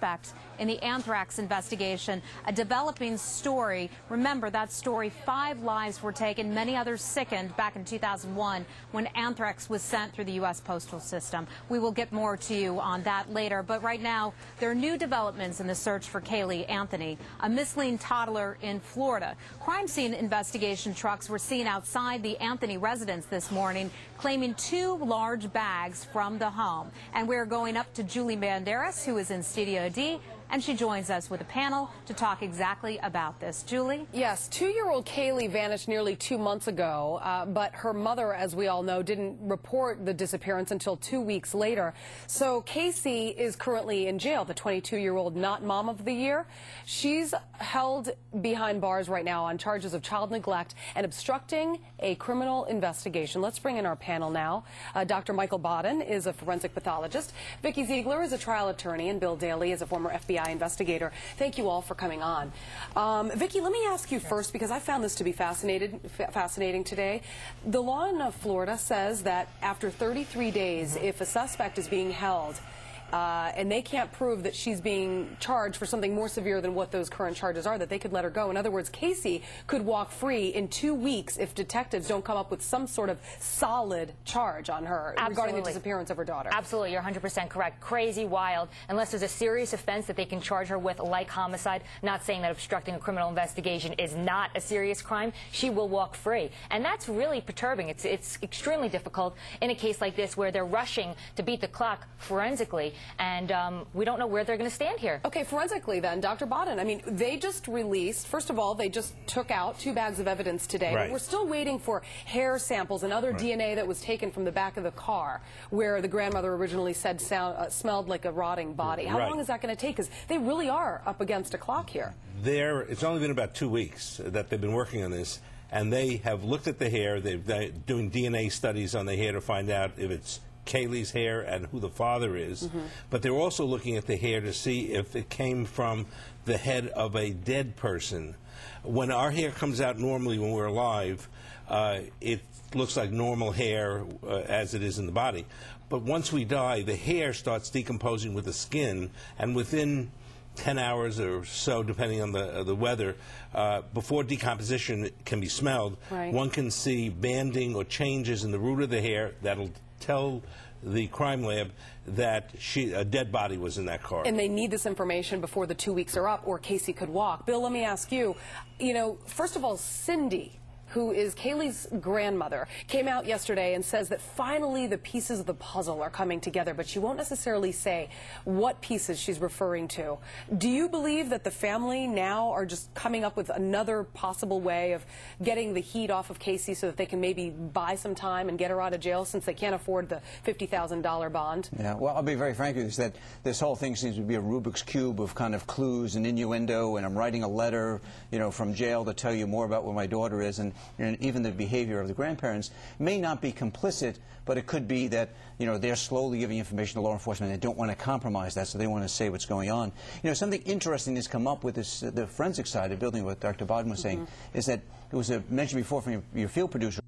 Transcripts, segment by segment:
suspect in the anthrax investigation. A developing story. Remember that story, 5 lives were taken, many others sickened back in 2001 when anthrax was sent through the U.S. postal system. We will get more to you on that later. But right now, there are new developments in the search for Caylee Anthony, a misleading toddler in Florida. Crime scene investigation trucks were seen outside the Anthony residence this morning, claiming 2 large bags from the home. And we're going up to Julie Banderas, who is in Studio D, and she joins us with a panel to talk exactly about this. Julie? Yes, 2-year-old Caylee vanished nearly 2 months ago, but her mother, as we all know, didn't report the disappearance until 2 weeks later. So Casey is currently in jail, the 22-year-old not mom of the year. She's held behind bars right now on charges of child neglect and obstructing a criminal investigation. Let's bring in our panel now. Dr. Michael Baden is a forensic pathologist. Vicki Ziegler is a trial attorney, and Bill Daly is a former FBI investigator. Thank you all for coming on. Vicki, let me ask you first, because I found this to be fascinating today. The law in Florida says that after 33 days, if a suspect is being held, and they can't prove that she's being charged for something more severe than what those current charges are, that they could let her go. In other words, Casey could walk free in 2 weeks if detectives don't come up with some sort of solid charge on her regarding the disappearance of her daughter. Absolutely, you're 100% correct. Crazy, wild. Unless there's a serious offense that they can charge her with, like homicide, not saying that obstructing a criminal investigation is not a serious crime, she will walk free. And that's really perturbing. It's extremely difficult in a case like this where they're rushing to beat the clock forensically. And we don't know where they're going to stand here. Okay, forensically then, Dr. Baden, I mean, they just released, first of all, they just took out 2 bags of evidence today. Right. But we're still waiting for hair samples and other DNA that was taken from the back of the car where the grandmother originally said smelled like a rotting body. How long is that going to take? Because they really are up against a clock here. It's only been about 2 weeks that they've been working on this, and they have looked at the hair. They're doing DNA studies on the hair to find out if it's Caylee's hair and who the father is, but they're also looking at the hair to see if it came from the head of a dead person. When our hair comes out normally when we're alive, it looks like normal hair as it is in the body. But once we die, the hair starts decomposing with the skin, and within 10 hours or so, depending on the weather, before decomposition can be smelled, one can see banding or changes in the root of the hair that'll tell the crime lab that a dead body was in that car. And they need this information before the 2 weeks are up, or Casey could walk. Bill, let me ask you, first of all, Cindy, who is Caylee's grandmother, came out yesterday and says that finally the pieces of the puzzle are coming together, but she won't necessarily say what pieces she's referring to. Do you believe that the family now are just coming up with another possible way of getting the heat off of Casey so that they can maybe buy some time and get her out of jail since they can't afford the $50,000 bond? Yeah, well, I'll be very frank with you, that this whole thing seems to be a Rubik's Cube of kind of clues and innuendo, and I'm writing a letter, from jail to tell you more about where my daughter is, and even the behavior of the grandparents may not be complicit, but it could be that they're slowly giving information to law enforcement and they don't want to compromise that, so they want to say what's going on. Something interesting has come up with this, the forensic side of building what Dr. Baden was saying, is that it was mentioned before from your field producer.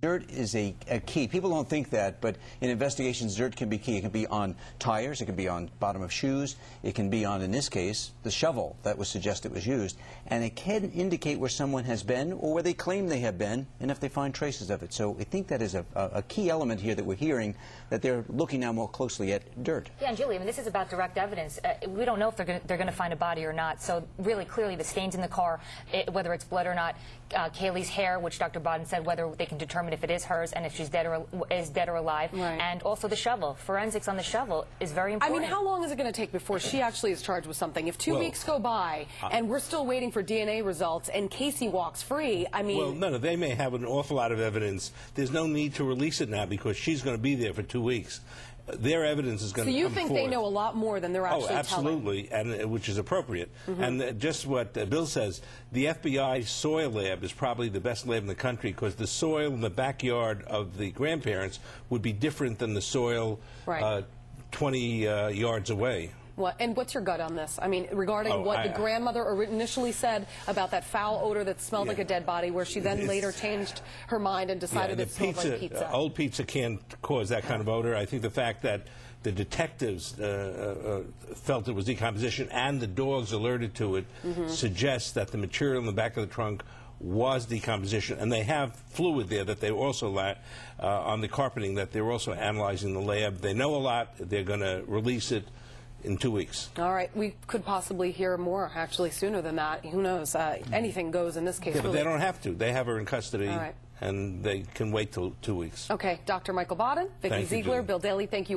Dirt is a key. People don't think that, but in investigations, dirt can be key. It can be on tires, it can be on bottom of shoes, it can be on, in this case, the shovel that was suggested was used, and it can indicate where someone has been or where they claim they have been, and if they find traces of it. So I think that is a key element here that we're hearing, that they're looking now more closely at dirt. Yeah, and Julie, I mean, this is about direct evidence. We don't know if they're going to find a body or not, so really clearly the stains in the car, whether it's blood or not, Caylee's hair, which Dr. Baden said whether they can determine if it is hers and if she's dead or alive, and also the shovel. Forensics on the shovel is very important. I mean, how long is it going to take before she actually is charged with something? If 2 weeks go by and we're still waiting for DNA results and Casey walks free, I mean... Well, no, they may have an awful lot of evidence. There's no need to release it now because she's going to be there for 2 weeks. Their evidence is going to come forward. So you think they know a lot more than they're actually telling? Oh, absolutely, and which is appropriate. And just what Bill says, the FBI soil lab is probably the best lab in the country because the soil in the backyard of the grandparents would be different than the soil 20 yards away. And what's your gut on this? I mean, regarding what the grandmother initially said about that foul odor that smelled like a dead body, where she then later changed her mind and decided it smelled like pizza. Old pizza can't cause that kind of odor. I think the fact that the detectives felt it was decomposition, and the dogs alerted to it, suggests that the material in the back of the trunk was decomposition. And they have fluid there that they also on the carpeting that they're also analyzing in the lab. They know a lot. They're going to release it in 2 weeks. All right. We could possibly hear more, actually, sooner than that. Who knows? Anything goes in this case. Yeah, but really. they don't have to. They have her in custody, all right, and they can wait till 2 weeks. Okay. Dr. Michael Baden, Vicki Thank you, Ziegler, Judy. Bill Daly, thank you.